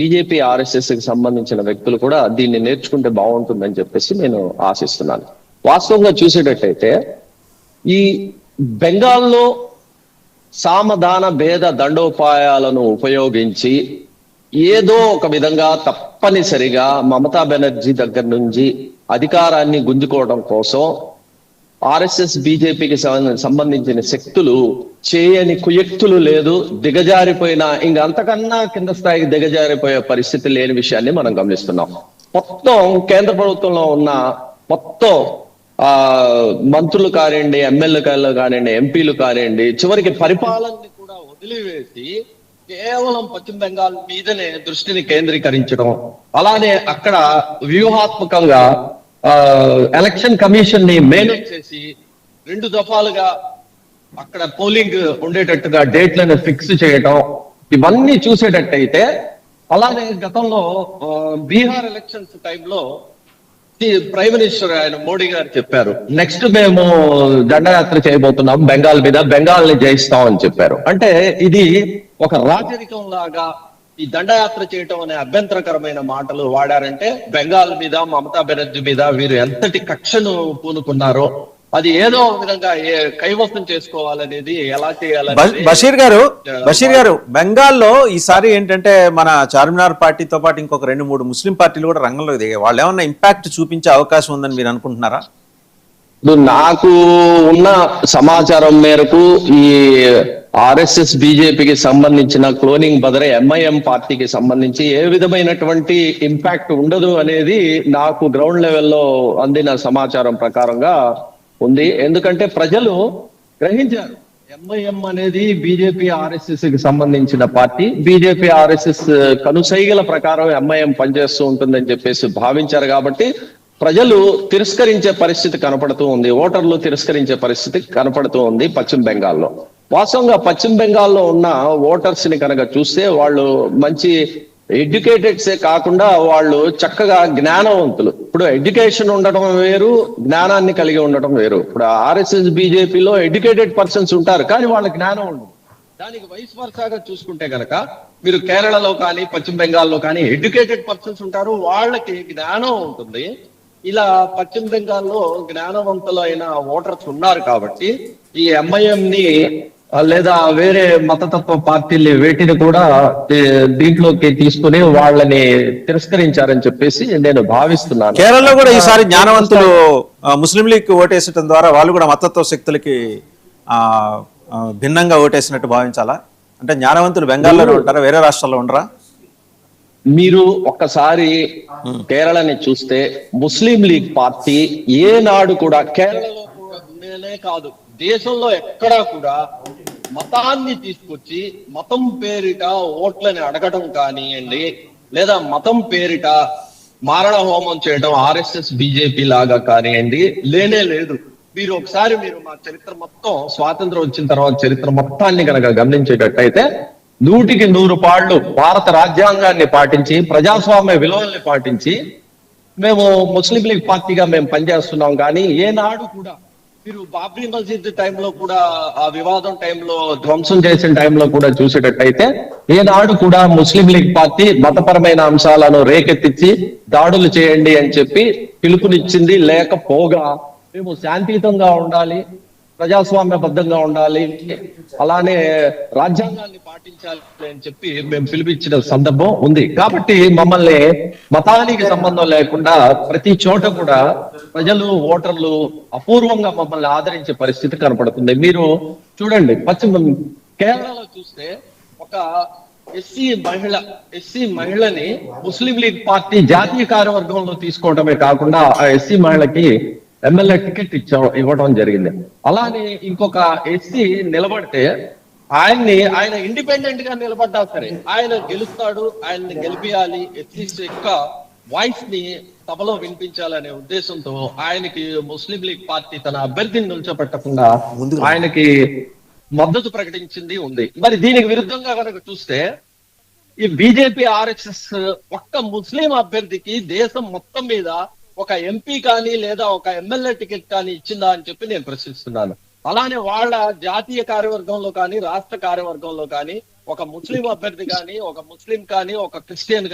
BJP RSS కి సంబంధించిన వ్యక్తులు కూడా దీన్ని నేర్చుకుంటే బాగుంటుందని చెప్పేసి నేను ఆశిస్తున్నాను. వాస్తవంగా చూసేటట్టయితే ఈ బెంగాల్లో సామధాన భేద దండోపాయాలను ఉపయోగించి ఏదో ఒక విధంగా తప్పనిసరిగా మమతా బెనర్జీ దగ్గర నుంచి అధికారాన్ని గుంజుకోవడం కోసం ఆర్ఎస్ఎస్ బీజేపీకి సంబంధించిన శక్తులు చేయని కుయుక్తులు లేదు, దిగజారిపోయిన ఇంకా అంతకన్నా కింద స్థాయికి దిగజారిపోయే పరిస్థితి లేని విషయాన్ని మనం గమనిస్తున్నాం. మొత్తం కేంద్ర ప్రభుత్వంలో ఉన్న మొత్తం మంత్రులు కానివ్వండి, ఎమ్మెల్యేలు కానివ్వండి, ఎంపీలు కానివ్వండి, చివరికి పరిపాలనని కూడా వదిలివేసి కేవలం పశ్చిమ బెంగాల్ మీదనే దృష్టిని కేంద్రీకరించడం, అలానే అక్కడ వ్యూహాత్మకంగా ఎలక్షన్ కమిషన్ ని మేనేజ్ చేసి 2 దఫాలుగా అక్కడ పోలింగ్ ఉండేటట్టుగా డేట్లను ఫిక్స్ చేయటం, ఇవన్నీ చూసేటట్టయితే, అలానే గతంలో బీహార్ ఎలక్షన్స్ టైంలో ప్రైమ్ మినిస్టర్ ఆయన మోడీ గారు చెప్పారు, నెక్స్ట్ మేము దండయాత్ర చేయబోతున్నాం బెంగాల్ మీద, బెంగాల్ ని జయిస్తాం అని చెప్పారు. అంటే ఇది ఒక రాజరికం లాగా ఈ దండయాత్ర చేయటం అనే అభ్యంతరకరమైన మాటలు వాడారంటే బెంగాల్ మీద, మమతా బెనర్జీ మీద వీరు ఎంతటి కక్షను పూనుకున్నారో అది ఏదో విధంగా కైవసం చేసుకోవాలనేది, ఎలా చేయాలని. బషీర్ గారు బెంగాల్లో ఈసారి ఏంటంటే మన చార్మినార్ పార్టీతో పాటు ఇంకొక 2-3 ముస్లిం పార్టీలు కూడా రంగంలో దిగాయి. వాళ్ళు ఏమన్నా ఇంపాక్ట్ చూపించే అవకాశం ఉందని మీరు అనుకుంటున్నారా? నాకు ఉన్న సమాచారం మేరకు ఈ ఆర్ఎస్ఎస్ బీజేపీకి సంబంధించిన క్లోనింగ్ బదర ఎంఐఎం పార్టీకి సంబంధించి ఏ విధమైనటువంటి ఇంపాక్ట్ ఉండదు అనేది నాకు గ్రౌండ్ లెవెల్లో అందిన సమాచారం ప్రకారంగా ఉంది. ఎందుకంటే ప్రజలు గ్రహించారు ఎంఐఎం అనేది బీజేపీ ఆర్ఎస్ఎస్ కి సంబంధించిన పార్టీ, బీజేపీ ఆర్ఎస్ఎస్ కనుసైగల ప్రకారం ఎంఐఎం పనిచేస్తూ ఉంటుందని చెప్పేసి భావించారు. కాబట్టి ప్రజలు తిరస్కరించే పరిస్థితి కనపడుతూ ఉంది, ఓటర్లు తిరస్కరించే పరిస్థితి కనపడుతూ ఉంది పశ్చిమ బెంగాల్లో. వాస్తవంగా పశ్చిమ బెంగాల్లో ఉన్న ఓటర్స్ ని కనుక చూస్తే వాళ్ళు మంచి ఎడ్యుకేటెడ్సే కాకుండా వాళ్ళు చక్కగా జ్ఞానవంతులు. ఇప్పుడు ఎడ్యుకేషన్ ఉండటం వేరు, జ్ఞానాన్ని కలిగి ఉండటం వేరు. ఇప్పుడు ఆర్ఎస్ఎస్ బీజేపీలో ఎడ్యుకేటెడ్ పర్సన్స్ ఉంటారు కానీ వాళ్ళ జ్ఞానం ఉండదు. దానికి వైస్ వర్సాగా చూసుకుంటే గనక మీరు కేరళలో కానీ పశ్చిమ బెంగాల్లో కానీ ఎడ్యుకేటెడ్ పర్సన్స్ ఉంటారు, వాళ్ళకి జ్ఞానం ఉంటుంది. ఇలా పశ్చిమ బెంగాల్లో జ్ఞానవంతులైన ఓటర్స్ ఉన్నారు కాబట్టి ఈ ఎంఐఎం ని లేదా వేరే మతతత్వ పార్టీలు వేటిని కూడా దీంట్లోకి తీసుకుని వాళ్ళని తిరస్కరించారని చెప్పేసి నేను భావిస్తున్నాను. కేరళలో కూడా ఈసారి జ్ఞానవంతులు ముస్లిం లీగ్ ఓటేసడం ద్వారా వాళ్ళు కూడా మతతత్వ శక్తులకి భిన్నంగా ఓటేసినట్టు భావించాలా? అంటే జ్ఞానవంతులు బెంగాల్లో ఉంటారా, వేరే రాష్ట్రాల్లో ఉండరా? మీరు ఒక్కసారి కేరళని చూస్తే ముస్లిం లీగ్ పార్టీ ఏనాడు కూడా కేరళలో కాదు దేశంలో ఎక్కడా కూడా మతాన్ని తీసుకొచ్చి మతం పేరిట ఓట్లని అడగటం కానివ్వండి, లేదా మతం పేరిట మారణ హోమం చేయడం ఆర్ఎస్ఎస్ బీజేపీ లాగా కానివ్వండి లేనే లేదు. మీరు ఒకసారి మా చరిత్ర మొత్తం, స్వాతంత్రం వచ్చిన తర్వాత చరిత్ర మొత్తాన్ని కనుక గమనించేటట్టయితే 100కి 100 పాళ్ళు భారత రాజ్యాంగాన్ని పాటించి ప్రజాస్వామ్య విలువల్ని పాటించి మేము ముస్లిం లీగ్ పార్టీగా మేము పనిచేస్తున్నాం. కానీ ఏనాడు కూడా మీరు బాబ్రీ మస్జిద్ టైంలో కూడా, ఆ వివాదం టైంలో, ధ్వంసం చేసిన టైంలో కూడా చూసేటట్టయితే ఏనాడు కూడా ముస్లిం లీగ్ పార్టీ మతపరమైన అంశాలను రేకెత్తించి దాడులు చేయండి అని చెప్పి పిలుపునిచ్చింది లేకపోగా, మేము శాంతియుతంగా ఉండాలి, ప్రజాస్వామ్యబద్ధంగా ఉండాలి, అలానే రాజ్యాంగాన్ని పాటించాలి అని చెప్పి మేము పిలిపించిన సందర్భం ఉంది. కాబట్టి మమ్మల్ని మతానికి సంబంధం లేకుండా ప్రతి చోట కూడా ప్రజలు, ఓటర్లు అపూర్వంగా మమ్మల్ని ఆదరించే పరిస్థితి కనపడుతుంది. మీరు చూడండి, కేరళలో చూస్తే ఒక ఎస్సీ మహిళని ముస్లిం లీగ్ పార్టీ జాతీయ కార్యవర్గంలో తీసుకోవడమే కాకుండా ఆ ఎస్సీ మహిళకి ఎమ్మెల్యే టికెట్ ఇవ్వడం జరిగింది. అలానే ఇంకొక ఎస్సీ నిలబడితే ఆయన ఇండిపెండెంట్ గా నిలబడ్డా సరే ఆయన గెలుస్తాడు, ఆయన్ని గెలిపియాలి, ఎస్సీస్ యొక్క వాయిస్ ని సభలో వినిపించాలనే ఉద్దేశంతో ఆయనకి ముస్లిం లీగ్ పార్టీ తన అభ్యర్థిని నిల్చోబెట్టకుండా ఆయనకి మద్దతు ప్రకటించింది ఉంది. మరి దీనికి విరుద్ధంగా కనుక చూస్తే ఈ బీజేపీ ఆర్ఎస్ఎస్ ఒక్క ముస్లిం అభ్యర్థికి దేశం మొత్తం మీద ఒక ఎంపీ కానీ లేదా ఒక ఎమ్మెల్యే టికెట్ కానీ ఇచ్చిందా అని చెప్పి నేను ప్రశ్నిస్తున్నాను. అలానే వాళ్ళ జాతీయ కార్యవర్గంలో కానీ రాష్ట్ర కార్యవర్గంలో కానీ ఒక ముస్లిం అభ్యర్థి కానీ, ఒక ముస్లిం కానీ, ఒక క్రిస్టియన్